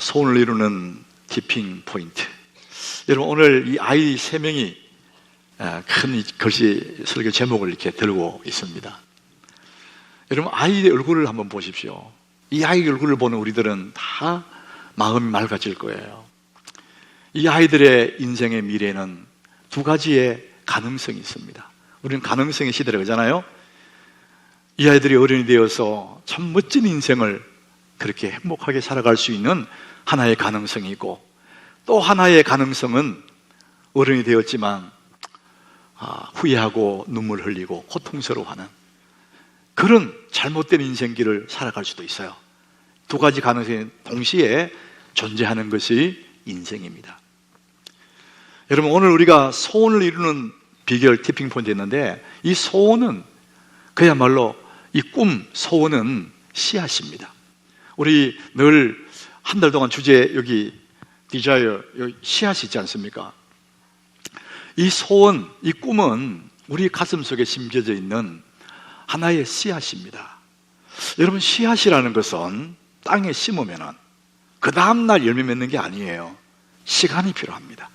소원을 이루는 티핑 포인트. 여러분, 오늘 이 아이 3명이 큰 글씨 설교 제목을 이렇게 들고 있습니다. 여러분, 아이의 얼굴을 한번 보십시오. 이 아이의 얼굴을 보는 우리들은 다 마음이 맑아질 거예요. 이 아이들의 인생의 미래는 2가지의 가능성이 있습니다. 우리는 가능성의 시대라고 하잖아요. 이 아이들이 어른이 되어서 참 멋진 인생을 그렇게 행복하게 살아갈 수 있는 하나의 가능성이 있고, 또 하나의 가능성은 어른이 되었지만 후회하고 눈물 흘리고 고통스러워하는 그런 잘못된 인생길을 살아갈 수도 있어요. 2가지 가능성이 동시에 존재하는 것이 인생입니다. 여러분, 오늘 우리가 소원을 이루는 비결 티핑 포인트에 있는데, 이 소원은 그야말로 이 꿈, 소원은 씨앗입니다. 우리 늘 한 달 동안 주제 여기 디자이어 여기 씨앗이 있지 않습니까? 이 소원, 이 꿈은 우리 가슴 속에 심겨져 있는 하나의 씨앗입니다. 여러분, 씨앗이라는 것은 땅에 심으면은 그 다음날 열매 맺는 게 아니에요. 시간이 필요합니다.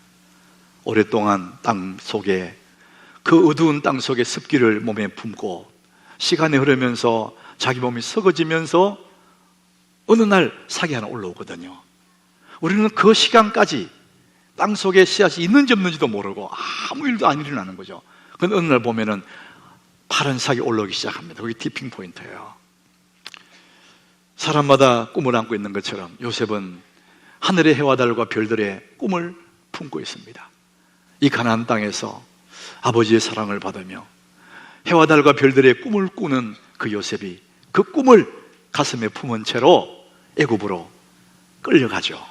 오랫동안 땅 속에, 그 어두운 땅 속에 습기를 몸에 품고 시간이 흐르면서 자기 몸이 썩어지면서 어느 날 사기 하나 올라오거든요. 우리는 그 시간까지 땅 속에 씨앗이 있는지 없는지도 모르고 아무 일도 안 일어나는 거죠. 그런데 어느 날 보면은 파란 싹이 올라오기 시작합니다. 그게 티핑 포인트예요. 사람마다 꿈을 안고 있는 것처럼 요셉은 하늘의 해와 달과 별들의 꿈을 품고 있습니다. 이 가나안 땅에서 아버지의 사랑을 받으며 해와 달과 별들의 꿈을 꾸는 그 요셉이 그 꿈을 가슴에 품은 채로 애굽으로 끌려가죠.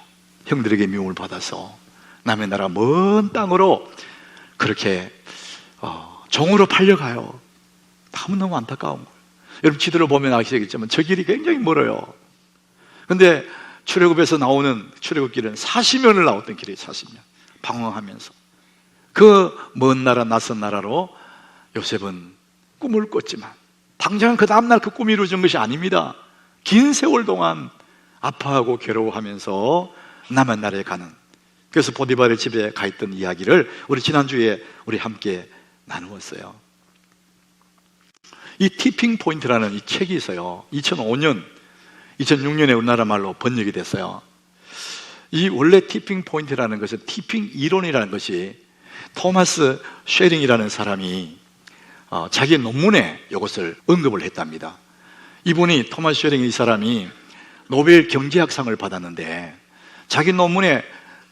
형들에게 미움을 받아서 남의 나라 먼 땅으로 그렇게 종으로 팔려가요. 너무너무 안타까운 거예요. 여러분, 지도를 보면 아시겠지만 저 길이 굉장히 멀어요. 근데 출애굽에서 나오는 출애굽길은 40년을 나왔던 길이에요. 40년 방황하면서 그 먼 나라, 낯선 나라로 요셉은 꿈을 꿨지만 당장 그 다음날 그 꿈이 이루어진 것이 아닙니다. 긴 세월 동안 아파하고 괴로워하면서 남은 나라에 가는, 그래서 보디발의 집에 가 있던 이야기를 우리 지난주에 우리 함께 나누었어요. 이 티핑 포인트라는 이 책이 있어요. 2006년에 우리나라 말로 번역이 됐어요. 이 원래 티핑 포인트라는 것은 티핑 이론이라는 것이 토마스 쉐링이라는 사람이 자기 논문에 이것을 언급을 했답니다. 이분이, 토마스 쉐링, 이 사람이 노벨 경제학상을 받았는데 자기 논문에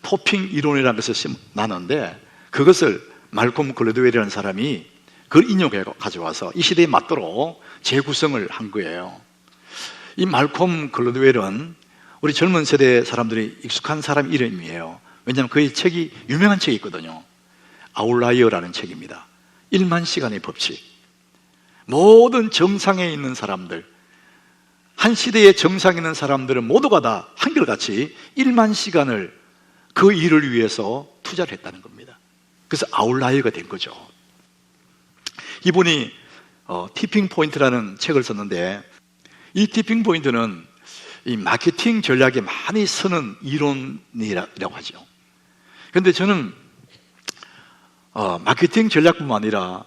토핑 이론이라는 것을 나눴는데 그것을 말콤 글래드웰이라는 사람이 그걸 인용해 가져와서 이 시대에 맞도록 재구성을 한 거예요. 이 말콤 글래드웰은 우리 젊은 세대 사람들이 익숙한 사람 이름이에요. 왜냐하면 그의 책이, 유명한 책이 있거든요. 아웃라이어라는 책입니다. 1만 시간의 법칙. 모든 정상에 있는 사람들, 한 시대의 정상에 있는 사람들은 모두가 다 한결같이 1만 시간을 그 일을 위해서 투자를 했다는 겁니다. 그래서 아웃라이어가 된 거죠. 이분이 티핑 포인트라는 책을 썼는데, 이 티핑 포인트는 이 마케팅 전략에 많이 쓰는 이론이라고 하죠. 그런데 저는 마케팅 전략뿐만 아니라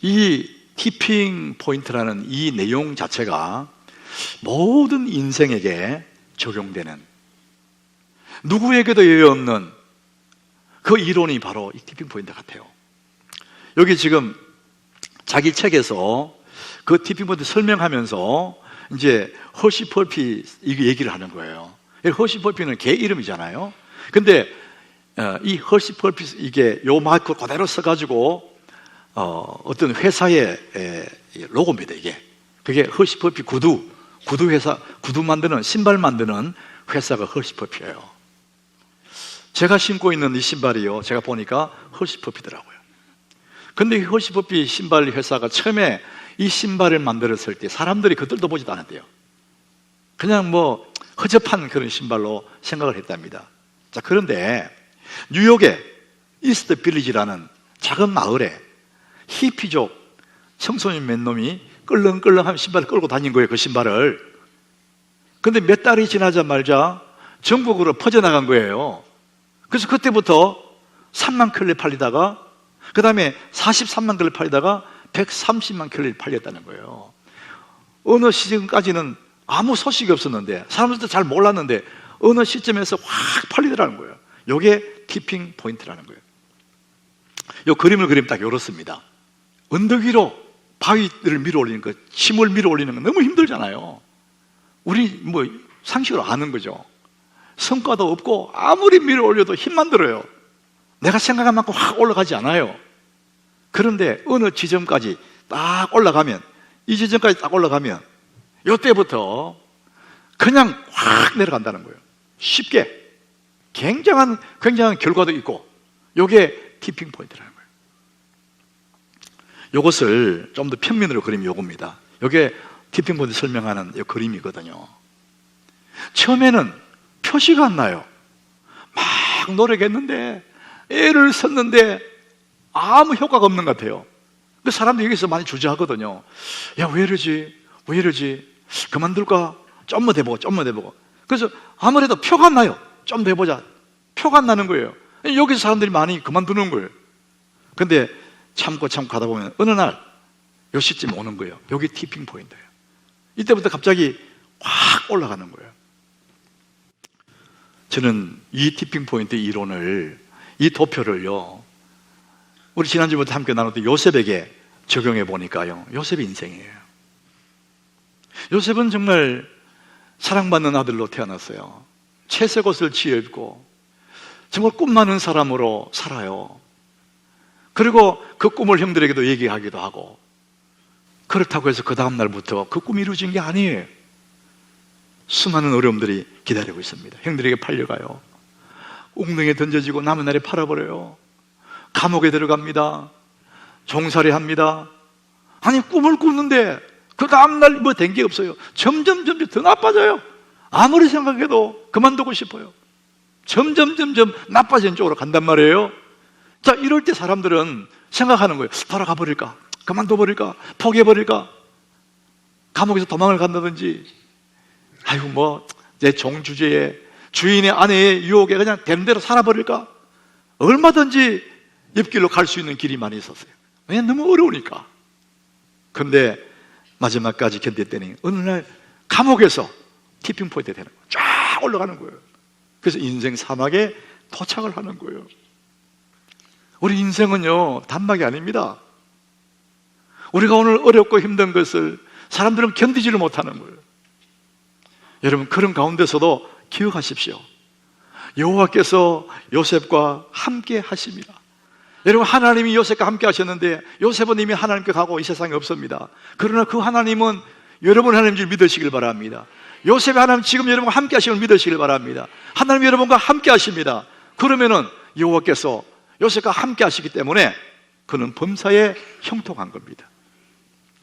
이 티핑 포인트라는 이 내용 자체가 모든 인생에게 적용되는, 누구에게도 예외 없는 그 이론이 바로 이 티핑 포인트 같아요. 여기 지금 자기 책에서 그 티핑 포인트 설명하면서 이제 허쉬-펄피 이거 얘기를 하는 거예요. 허쉬-펄피는 개 이름이잖아요. 근데 이 허쉬-펄피, 이게 요 마크 그대로 써가지고 어떤 회사의 로고입니다. 이게 그게 허쉬-펄피 구두 회사, 구두 만드는, 신발 만드는 회사가 허쉬-펄피예요. 제가 신고 있는 이 신발이요, 제가 보니까 허쉬-펄피더라고요. 근데 이 허쉬-펄피 신발 회사가 처음에 이 신발을 만들었을 때 사람들이 그들도 보지도 않았대요. 그냥 뭐 허접한 그런 신발로 생각을 했답니다. 자, 그런데 뉴욕의 이스트 빌리지라는 작은 마을에 히피족 청소년 몇 놈이 끌렁끌렁한 신발을 끌고 다닌 거예요, 그 신발을. 근데 몇 달이 지나자마자 전국으로 퍼져나간 거예요. 그래서 그때부터 3만 켤레 팔리다가 그 다음에 43만 켤레 팔리다가 130만 켤레 팔렸다는 거예요. 어느 시점까지는 아무 소식이 없었는데 사람들도 잘 몰랐는데 어느 시점에서 확 팔리더라는 거예요. 이게 티핑 포인트라는 거예요. 이 그림을 그리면 딱 이렇습니다. 언덕 위로 바위를 밀어 올리는 거, 침을 밀어 올리는 거 너무 힘들잖아요. 우리 뭐 상식으로 아는 거죠. 성과도 없고 아무리 밀어 올려도 힘만 들어요. 내가 생각한 만큼 확 올라가지 않아요. 그런데 어느 지점까지 딱 올라가면, 이 지점까지 딱 올라가면 이때부터 그냥 확 내려간다는 거예요. 쉽게. 굉장한 결과도 있고, 이게 티핑 포인트라는 거예요. 이것을 좀 더 평면으로 그리면 이겁니다. 이게 티핑 포인트 설명하는 이 그림이거든요. 처음에는 표시가 안 나요. 막 노력했는데 애를 썼는데 아무 효과가 없는 것 같아요. 그 사람들이 여기서 많이 주저하거든요. 야, 왜 이러지? 왜 이러지? 그만둘까? 좀만 더 해보고, 좀만 더 해보고. 그래서 아무래도 표가 안 나요. 좀 더 해보자. 표가 안 나는 거예요. 여기서 사람들이 많이 그만두는 거예요. 근데 참고 가다 보면 어느 날 요 시점에 오는 거예요. 여기 티핑 포인트예요. 이때부터 갑자기 확 올라가는 거예요. 저는 이 티핑 포인트 이론을, 이 도표를요, 우리 지난주부터 함께 나눴던 요셉에게 적용해 보니까요, 요셉의 인생이에요. 요셉은 정말 사랑받는 아들로 태어났어요. 채색 옷을 지어 입고 정말 꿈 많은 사람으로 살아요. 그리고 그 꿈을 형들에게도 얘기하기도 하고, 그렇다고 해서 그 다음 날부터 그 꿈이 이루어진 게 아니에요. 수많은 어려움들이 기다리고 있습니다. 형들에게 팔려가요. 웅덩이에 던져지고 남은 날에 팔아버려요. 감옥에 들어갑니다. 종살이 합니다. 아니, 꿈을 꾸는데 그 다음날 뭐 된 게 없어요. 점점 더 나빠져요. 아무리 생각해도 그만두고 싶어요. 점점 나빠지는 쪽으로 간단 말이에요. 자, 이럴 때 사람들은 생각하는 거예요. 돌아가 버릴까? 그만둬 버릴까? 포기해 버릴까? 감옥에서 도망을 간다든지, 아이고 뭐 내 종 주제에, 주인의 아내의 유혹에 그냥 되는 대로 살아버릴까? 얼마든지 옆길로 갈 수 있는 길이 많이 있었어요. 왜냐면 너무 어려우니까. 근데 마지막까지 견뎠더니 어느 날 감옥에서 티핑 포인트 되는 거예요. 쫙 올라가는 거예요. 그래서 인생 사막에 도착을 하는 거예요. 우리 인생은요, 단막이 아닙니다. 우리가 오늘 어렵고 힘든 것을 사람들은 견디지를 못하는 거예요. 여러분, 그런 가운데서도 기억하십시오. 여호와께서 요셉과 함께 하십니다. 여러분, 하나님이 요셉과 함께 하셨는데 요셉은 이미 하나님께 가고 이 세상에 없습니다. 그러나 그 하나님은 여러분 하나님인 줄 믿으시길 바랍니다. 요셉의 하나님 지금 여러분과 함께 하시는 걸 믿으시길 바랍니다. 하나님 여러분과 함께 하십니다. 그러면은 여호와께서 요셉과 함께 하시기 때문에 그는 범사에 형통한 겁니다.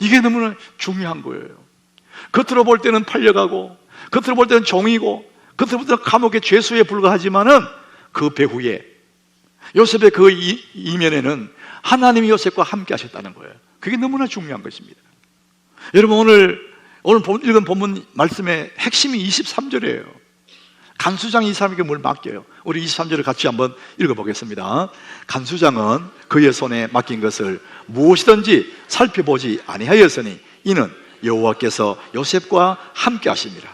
이게 너무나 중요한 거예요. 겉으로 볼 때는 팔려가고, 겉으로 볼 때는 종이고, 겉으로 볼 때는 감옥의 죄수에 불과하지만은 그 배후에, 요셉의 그 이면에는 하나님이 요셉과 함께 하셨다는 거예요. 그게 너무나 중요한 것입니다. 여러분, 오늘 읽은 본문 말씀의 핵심이 23절이에요. 간수장이 이 사람에게 뭘 맡겨요. 우리 23절을 같이 한번 읽어보겠습니다. 간수장은 그의 손에 맡긴 것을 무엇이든지 살펴보지 아니하였으니 이는 여호와께서 요셉과 함께 하심이라.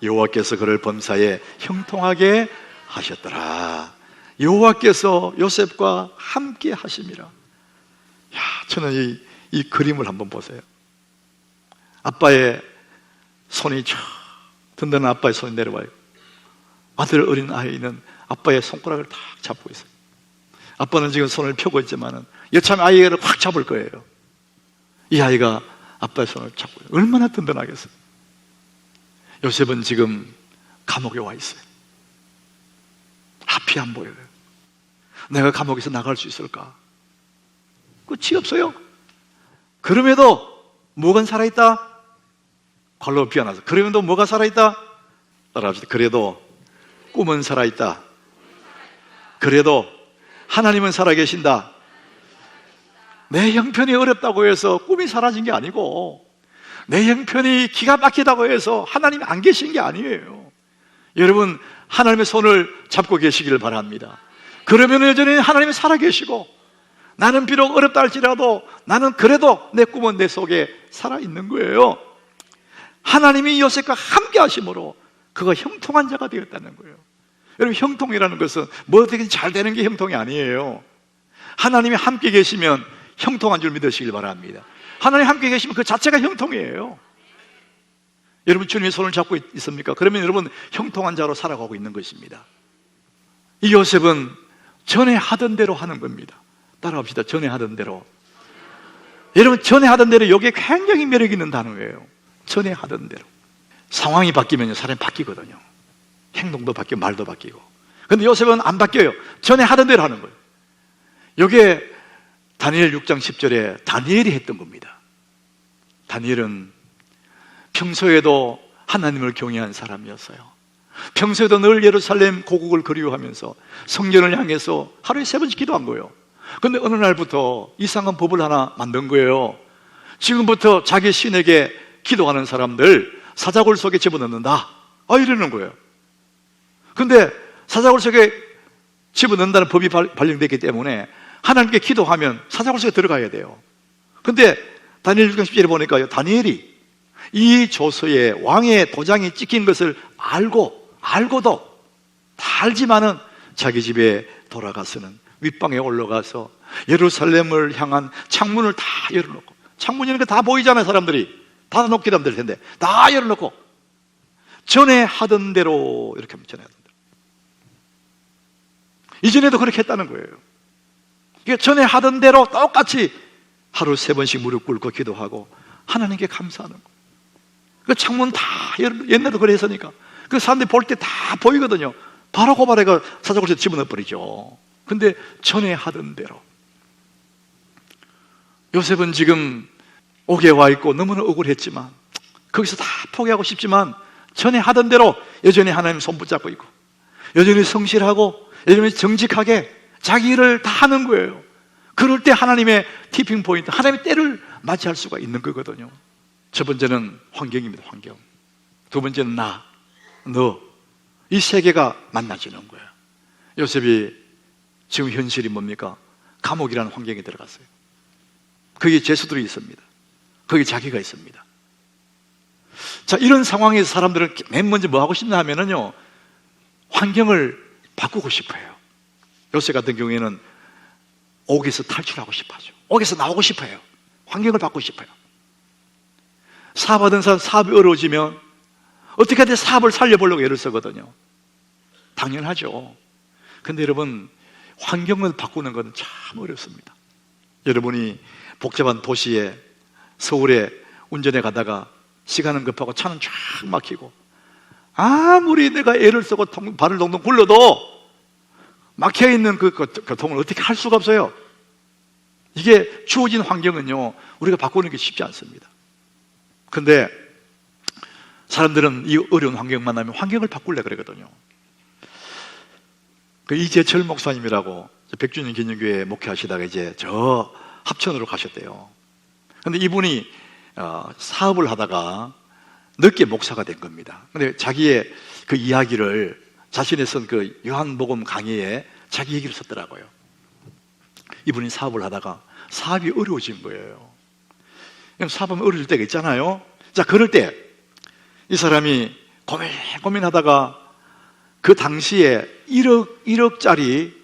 여호와께서 그를 범사에 형통하게 하셨더라. 여호와께서 요셉과 함께 하심이라. 야, 저는 이 그림을 한번 보세요. 아빠의 손이 쫙, 든든한 아빠의 손이 내려와요. 아들 어린 아이는 아빠의 손가락을 딱 잡고 있어요. 아빠는 지금 손을 펴고 있지만은 여차하면 아이를 확 잡을 거예요. 이 아이가 아빠의 손을 잡고 있어요. 얼마나 든든하겠어요. 요셉은 지금 감옥에 와 있어요. 앞이 안 보여요. 내가 감옥에서 나갈 수 있을까? 끝이 없어요. 그럼에도 뭐가 살아있다? 관로 비워놔서. 그럼에도 뭐가 살아있다? 따라합시다. 그래도 꿈은 살아있다. 그래도 하나님은 살아계신다. 내 형편이 어렵다고 해서 꿈이 사라진 게 아니고, 내 형편이 기가 막히다고 해서 하나님이 안 계신 게 아니에요. 여러분, 하나님의 손을 잡고 계시기를 바랍니다. 그러면 여전히 하나님이 살아계시고, 나는 비록 어렵다 할지라도 나는 그래도 내 꿈은 내 속에 살아있는 거예요. 하나님이 요셉과 함께 하심으로 그가 형통한 자가 되었다는 거예요. 여러분, 형통이라는 것은 뭐 어떻게 잘 되는 게 형통이 아니에요. 하나님이 함께 계시면 형통한 줄 믿으시길 바랍니다. 하나님 함께 계시면 그 자체가 형통이에요. 여러분, 주님의 손을 잡고 있습니까? 그러면 여러분 형통한 자로 살아가고 있는 것입니다. 이 요셉은 전에 하던 대로 하는 겁니다. 따라합시다. 전에 하던 대로. 여러분, 전에 하던 대로, 이게 굉장히 매력 있는 단어예요. 전에 하던 대로. 상황이 바뀌면 사람이 바뀌거든요. 행동도 바뀌고 말도 바뀌고. 근데 요셉은 안 바뀌어요. 전에 하던 대로 하는 거예요. 이게 다니엘 6장 10절에 다니엘이 했던 겁니다. 다니엘은 평소에도 하나님을 경외한 사람이었어요. 평소에도 늘 예루살렘 고국을 그리워하면서 성전을 향해서 하루에 3번씩 기도한 거예요. 근데 어느 날부터 이상한 법을 하나 만든 거예요. 지금부터 자기 신에게 기도하는 사람들 사자굴 속에 집어넣는다, 이러는 거예요. 근데 사자굴 속에 집어넣는다는 법이 발령됐기 때문에 하나님께 기도하면 사자굴 속에 들어가야 돼요. 근데 다니엘 6장 10절에 보니까 다니엘이 이 조서에 왕의 도장이 찍힌 것을 알고도 다 알지만은 자기 집에 돌아가서는 윗방에 올라가서 예루살렘을 향한 창문을 다 열어놓고, 창문 여는 거 다 보이잖아요. 사람들이 닫아놓기도 하면 될 텐데 다 열어놓고 전에 하던 대로 이렇게 하면 전에 하던 대로. 이전에도 그렇게 했다는 거예요. 이게 전에 하던 대로 똑같이 하루 3번씩 무릎 꿇고 기도하고 하나님께 감사하는 거예요. 그 창문 다 옛날에도 그래 했으니까 그 사람들이 볼 때 다 보이거든요. 바로 고발해가 사자굴에 집어넣어버리죠. 근데 전에 하던 대로. 요셉은 지금 옥에 와 있고 너무나 억울했지만, 거기서 다 포기하고 싶지만 전에 하던 대로 여전히 하나님 손 붙잡고 있고, 여전히 성실하고 여전히 정직하게 자기 일을 다 하는 거예요. 그럴 때 하나님의 티핑 포인트, 하나님의 때를 맞이할 수가 있는 거거든요. 첫 번째는 환경입니다. 환경. 두 번째는 너, 이 세 개가 만나지는 거예요. 요셉이 지금 현실이 뭡니까? 감옥이라는 환경에 들어갔어요. 거기에 죄수들이 있습니다. 거기 자기가 있습니다. 자, 이런 상황에서 사람들은 맨 먼저 뭐 하고 싶나 하면은요, 환경을 바꾸고 싶어요. 요셉 같은 경우에는 옥에서 탈출하고 싶어하죠. 옥에서 나오고 싶어요. 환경을 바꾸고 싶어요. 사업하던 사람 사업이 어려워지면 어떻게든 사업을 살려보려고 애를 쓰거든요. 당연하죠. 근데 여러분, 환경을 바꾸는 건 참 어렵습니다. 여러분이 복잡한 도시에, 서울에 운전해 가다가 시간은 급하고 차는 쫙 막히고, 아무리 내가 애를 쓰고 발을 동동 굴러도 막혀있는 그 교통을 어떻게 할 수가 없어요. 이게 주어진 환경은요, 우리가 바꾸는 게 쉽지 않습니다. 근데 사람들은 이 어려운 환경 만나면 환경을 바꾸려고 그러거든요. 그 이재철 목사님이라고 백주년 기념교회 목회하시다가 이제 저 합천으로 가셨대요. 근데 이분이 사업을 하다가 늦게 목사가 된 겁니다. 근데 자기의 그 이야기를 자신의 쓴 그 요한복음 강의에 자기 얘기를 썼더라고요. 이분이 사업을 하다가 사업이 어려워진 거예요. 사업하면 어려울 때가 있잖아요. 자, 그럴 때 이 사람이 고민하다가 그 당시에 1억짜리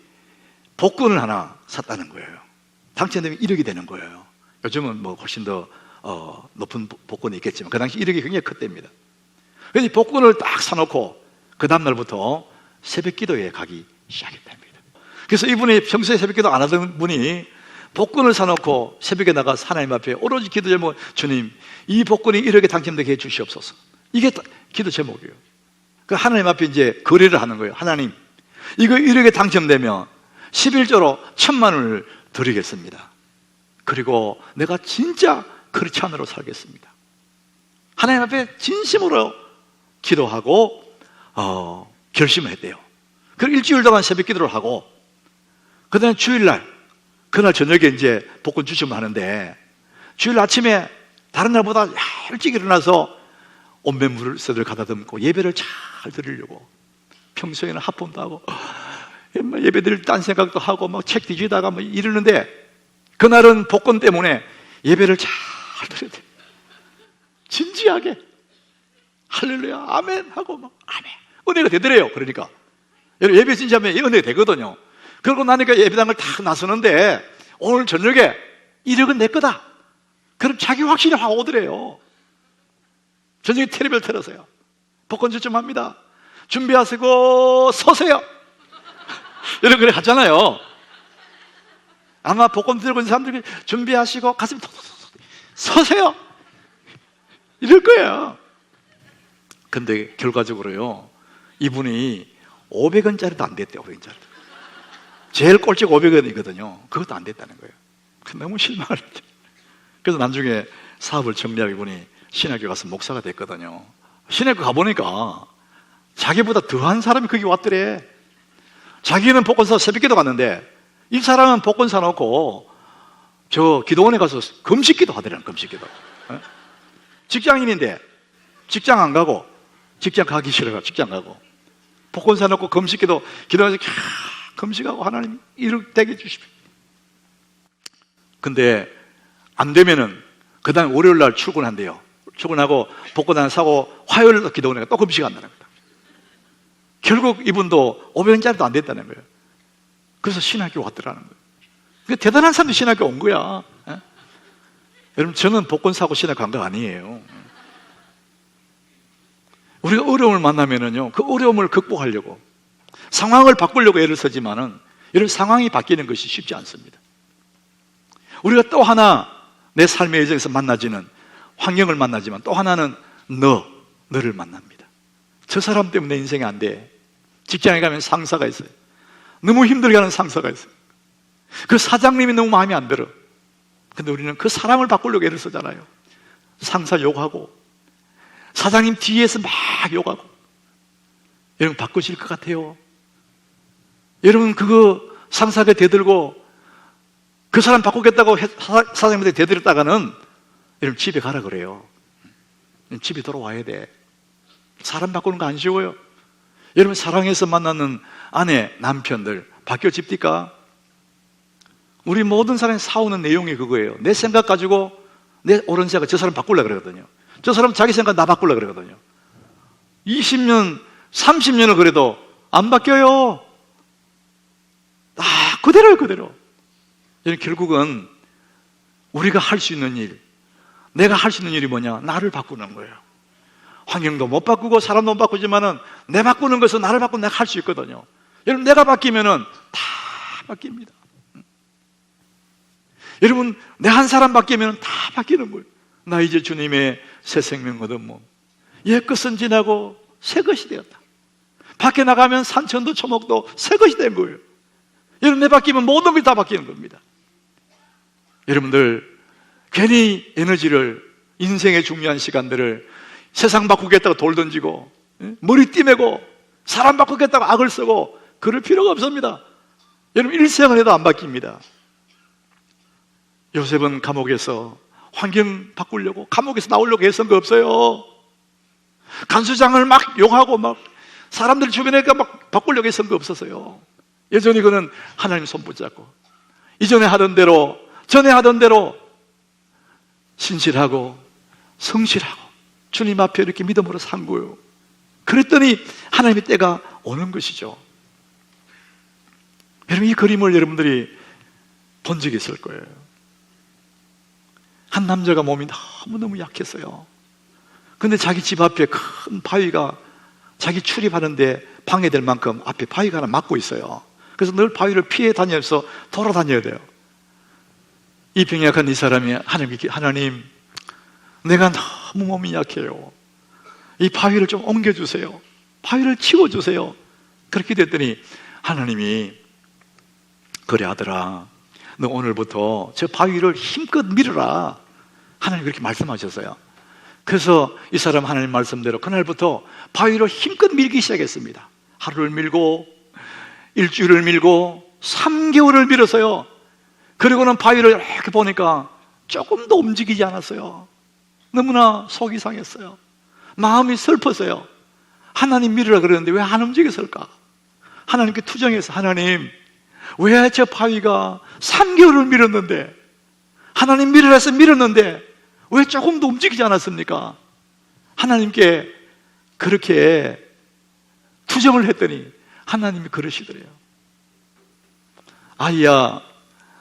복권을 하나 샀다는 거예요. 당첨되면 1억이 되는 거예요. 요즘은 뭐 훨씬 더 높은 복권이 있겠지만 그 당시 1억이 굉장히 컸답니다. 그래서 복권을 딱 사놓고 그 다음날부터 새벽 기도에 가기 시작했답니다. 그래서 이분이 평소에 새벽 기도 안 하던 분이 복권을 사놓고 새벽에 나가 하나님 앞에 오로지 기도 제목, 주님, 이 복권이 1억에 당첨되게 해주시옵소서. 이게 기도 제목이에요. 그 하나님 앞에 이제 거래를 하는 거예요. 하나님, 이거 1억에 당첨되면 11조로 1,000만 원을 드리겠습니다. 그리고 내가 진짜 크리스찬으로 살겠습니다. 하나님 앞에 진심으로 기도하고 결심을 했대요. 그리고 일주일 동안 새벽 기도를 하고, 그 다음에 주일날, 그날 저녁에 이제 복권 주시면 하는데, 주일 아침에 다른 날보다 일찍 일어나서 온매물을 가다듬고 예배를 잘 드리려고 평소에는 합본도 하고 예배드릴 딴 생각도 하고 막 책 뒤지다가 뭐 이러는데 그날은 복권 때문에 예배를 잘 드려야 돼. 진지하게 할렐루야 아멘 하고 막 아멘 은혜가 되더래요. 그러니까 여러분 예배 진지하면 은혜가 되거든요. 그러고 나니까 예배당을 딱 나서는데 오늘 저녁에 1억은 내 거다. 그럼 자기 확신이 확 오더래요. 저녁에 텔레비를 틀어서요. 복권 추첨합니다. 준비하시고 서세요. 여러분 그래 하잖아요. 아마 복권 들고 있는 사람들이 준비하시고 가슴이 서세요. 이럴 거예요. 근데 결과적으로요 이분이 500원짜리도 안 됐대요. 500원짜리 제일 꼴찌가 500원이거든요 그것도 안 됐다는 거예요. 너무 실망을 했죠. 그래서 나중에 사업을 정리하고 이분이 신학교 가서 목사가 됐거든요. 신학교 가보니까 자기보다 더한 사람이 거기 왔더래. 자기는 복권 사 새벽기도 갔는데 이 사람은 복권 사놓고 저 기도원에 가서 금식기도 하더라는. 금식기도. 직장인인데 직장 안 가고 직장 가기 싫어가 직장 가고 복권 사놓고 금식기도 기도원에서 금식하고 하나님 이렇게 되게 해주십시오. 근데 안 되면은 그 다음 월요일 날 출근한대요. 출근하고 복권 하나 사고 화요일 날 기도원에 또 금식 한다는 겁니다. 결국 이분도 500원짜리도 안 됐다는 거예요. 그래서 신학교 왔더라는 거예요. 그러니까 대단한 사람들이 신학교 온 거야. 에? 여러분 저는 복권 사고 신학교 간 거 아니에요. 우리가 어려움을 만나면은요 그 어려움을 극복하려고 상황을 바꾸려고 애를 쓰지만은 이런 상황이 바뀌는 것이 쉽지 않습니다. 우리가 또 하나 내 삶의 여정에서 만나지는 환경을 만나지만 또 하나는 너를 만납니다. 저 사람 때문에 내 인생이 안 돼. 직장에 가면 상사가 있어요. 너무 힘들게 하는 상사가 있어요. 그 사장님이 너무 마음에 안 들어. 근데 우리는 그 사람을 바꾸려고 애를 쓰잖아요. 상사 욕하고 사장님 뒤에서 막 욕하고. 여러분 바꾸실 것 같아요? 여러분 그거 상사가 대들고 그 사람 바꾸겠다고 사장님한테 대들었다가는 여러분 집에 가라 그래요. 집에 돌아와야 돼. 사람 바꾸는 거 안 쉬워요. 여러분 사랑해서 만나는 아내, 남편들 바뀌어집니까? 우리 모든 사람이 싸우는 내용이 그거예요. 내 생각 가지고 내 옳은 생각 저 사람 바꾸려고 그러거든요. 저 사람 자기 생각 나 바꾸려고 그러거든요. 20년, 30년을 그래도 안 바뀌어요. 그대로요, 그대로. 결국은 우리가 할 수 있는 일, 내가 할 수 있는 일이 뭐냐? 나를 바꾸는 거예요. 환경도 못 바꾸고 사람도 못 바꾸지만은 내 바꾸는 것은 나를 바꾸면 내가 할 수 있거든요. 여러분 내가 바뀌면은 다 바뀝니다. 여러분 내 한 사람 바뀌면 다 바뀌는 거예요. 나 이제 주님의 새 생명 얻은 몸, 옛 것은 지나고 새 것이 되었다. 밖에 나가면 산천도 초목도 새 것이 된 거예요. 여러분 내 바뀌면 모든 것이 다 바뀌는 겁니다. 여러분들 괜히 에너지를 인생의 중요한 시간들을 세상 바꾸겠다고 돌 던지고 머리띠 매고 사람 바꾸겠다고 악을 쓰고 그럴 필요가 없습니다. 여러분 일생을 해도 안 바뀝니다. 요셉은 감옥에서 환경 바꾸려고 감옥에서 나오려고 애쓴 거 없어요. 간수장을 막 욕하고 막 사람들 주변에 막 바꾸려고 애쓴 거 없었어요. 여전히 그는 하나님 손 붙잡고 이전에 하던 대로 전에 하던 대로 신실하고 성실하고 주님 앞에 이렇게 믿음으로 산 거예요. 그랬더니 하나님의 때가 오는 것이죠. 여러분 이 그림을 여러분들이 본 적이 있을 거예요. 한 남자가 몸이 너무너무 약했어요. 근데 자기 집 앞에 큰 바위가 자기 출입하는데 방해될 만큼 앞에 바위가 하나 막고 있어요. 그래서 늘 바위를 피해 다니면서 돌아다녀야 돼요. 이 병이 약한 이 사람이 하나님 내가 너무 몸이 약해요. 이 바위를 좀 옮겨주세요. 바위를 치워주세요. 그렇게 됐더니 하나님이 그래 아들아 너 오늘부터 저 바위를 힘껏 밀어라. 하나님 그렇게 말씀하셨어요. 그래서 이 사람 하나님 말씀대로 그날부터 바위를 힘껏 밀기 시작했습니다. 하루를 밀고 일주일을 밀고 3개월을 밀었어요. 그리고는 바위를 이렇게 보니까 조금도 움직이지 않았어요. 너무나 속이 상했어요. 마음이 슬펐어요. 하나님 밀으라 그러는데 왜 안 움직였을까? 하나님께 투정해서, 하나님, 왜 저 바위가 3개월을 밀었는데, 하나님 밀으라 해서 밀었는데 왜 조금도 움직이지 않았습니까? 하나님께 그렇게 투정을 했더니 하나님이 그러시더래요. 아이야,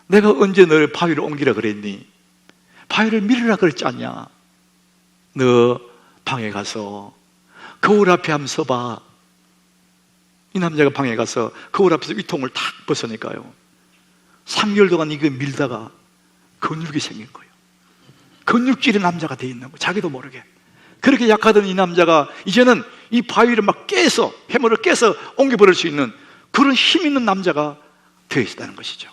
내가 언제 너를 바위를 옮기라 그랬니? 바위를 밀으라 그랬지 않냐? 너 방에 가서 거울 앞에 한번 서봐. 이 남자가 방에 가서 거울 앞에서 위통을 탁 벗으니까요, 3개월 동안 이거 밀다가 근육이 생긴 거예요. 근육질의 남자가 돼 있는 거예요. 자기도 모르게. 그렇게 약하던 이 남자가 이제는 이 바위를 막 깨서, 해물을 깨서 옮겨버릴 수 있는 그런 힘 있는 남자가 되어 있다는 것이죠.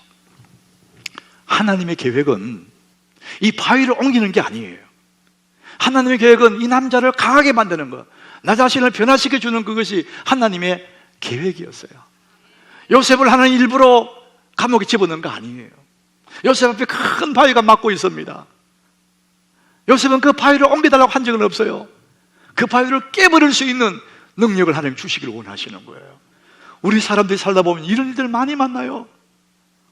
하나님의 계획은 이 바위를 옮기는 게 아니에요. 하나님의 계획은 이 남자를 강하게 만드는 것, 나 자신을 변화시켜 주는 그것이 하나님의 계획이었어요. 요셉을 하나님 일부러 감옥에 집어넣은 거 아니에요. 요셉 앞에 큰 바위가 막고 있습니다. 요셉은 그 바위를 옮겨달라고 한 적은 없어요. 그 바위를 깨버릴 수 있는 능력을 하나님 주시기를 원하시는 거예요. 우리 사람들이 살다 보면 이런 일들 많이 만나요.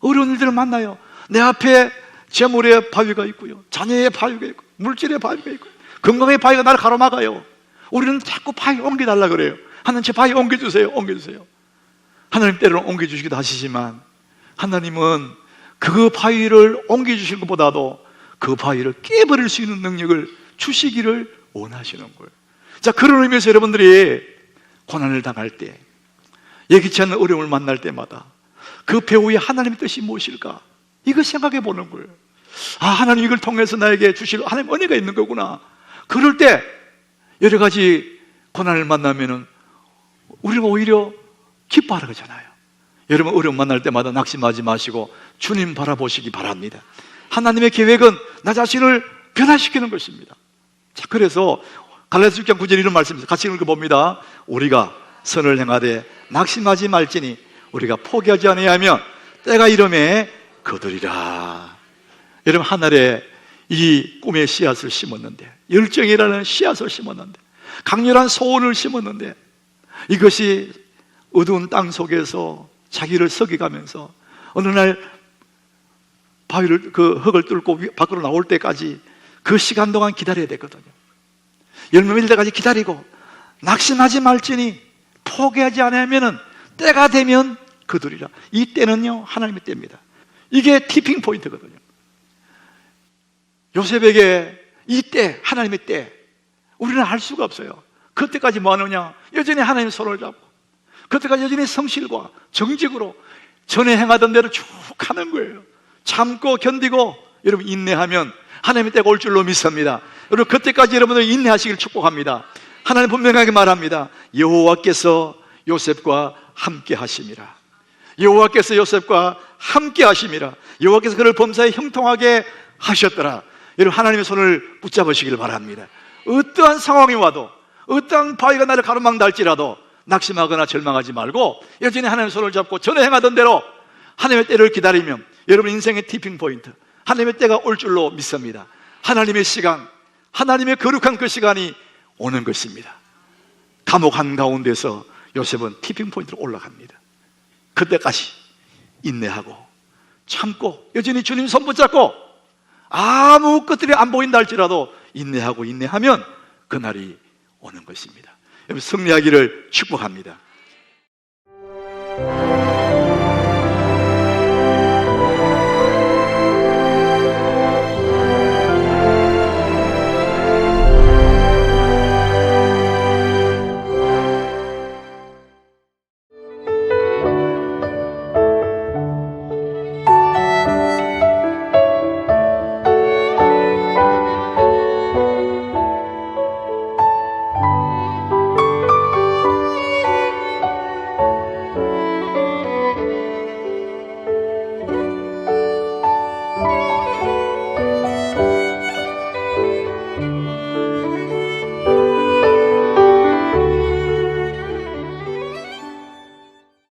어려운 일들을 만나요. 내 앞에 재물의 바위가 있고요, 자녀의 바위가 있고, 물질의 바위가 있고, 건강의 바위가 나를 가로막아요. 우리는 자꾸 바위 옮겨달라 그래요. 하나님, 제 바위 옮겨주세요, 옮겨주세요. 하나님 때로는 옮겨주시기도 하시지만 하나님은 그 바위를 옮겨주실 것보다도 그 바위를 깨버릴 수 있는 능력을 주시기를 원하시는 거예요. 자, 그런 의미에서 여러분들이 고난을 당할 때, 예기치 않는 어려움을 만날 때마다 그 배후에 하나님의 뜻이 무엇일까? 이거 생각해 보는 거예요. 아, 하나님 이걸 통해서 나에게 주실 하나님 은혜가 있는 거구나. 그럴 때 여러 가지 고난을 만나면은 우리가 오히려 기뻐하라 그러잖아요. 여러분, 어려움 만날 때마다 낙심하지 마시고 주님 바라보시기 바랍니다. 하나님의 계획은 나 자신을 변화시키는 것입니다. 자, 그래서 갈라디아서 6장 9절 이런 말씀입니다. 같이 읽어봅니다. 우리가 선을 행하되 낙심하지 말지니 우리가 포기하지 아니하면 때가 이름에 거두리라. 여러분, 하늘에 이 꿈의 씨앗을 심었는데, 열정이라는 씨앗을 심었는데, 강렬한 소원을 심었는데, 이것이 어두운 땅 속에서 자기를 썩여가면서 어느 날 바위를, 그 흙을 뚫고 밖으로 나올 때까지 그 시간 동안 기다려야 되거든요. 열매 맺을 때까지 기다리고 낙심하지 말지니 포기하지 않으면 때가 되면 거두리라. 이 때는요, 하나님의 때입니다. 이게 티핑 포인트거든요. 요셉에게 이 때, 하나님의 때, 우리는 알 수가 없어요. 그때까지 뭐 하느냐? 여전히 하나님의 손을 잡고, 그때까지 여전히 성실과 정직으로 전에 행하던 대로 쭉 하는 거예요. 참고 견디고 여러분 인내하면 하나님의 때가 올 줄로 믿습니다. 여러분, 그때까지 여러분들 인내하시길 축복합니다. 하나님 분명하게 말합니다. 여호와께서 요셉과 함께 하심이라. 여호와께서 요셉과 함께 하심이라. 여호와께서 그를 범사에 형통하게 하셨더라. 여러분, 하나님의 손을 붙잡으시길 바랍니다. 어떠한 상황이 와도, 어떠한 바위가 나를 가로막는다 할지라도 낙심하거나 절망하지 말고 여전히 하나님의 손을 잡고 전에 행하던 대로 하나님의 때를 기다리면 여러분 인생의 티핑 포인트, 하나님의 때가 올 줄로 믿습니다. 하나님의 시간, 하나님의 거룩한 그 시간이 오는 것입니다. 감옥 한가운데서 요셉은 티핑 포인트로 올라갑니다. 그때까지 인내하고 참고 여전히 주님 손 붙잡고 아무 것들이 안 보인다 할지라도 인내하고 인내하면 그날이 오는 것입니다. 여러분, 승리하기를 축복합니다.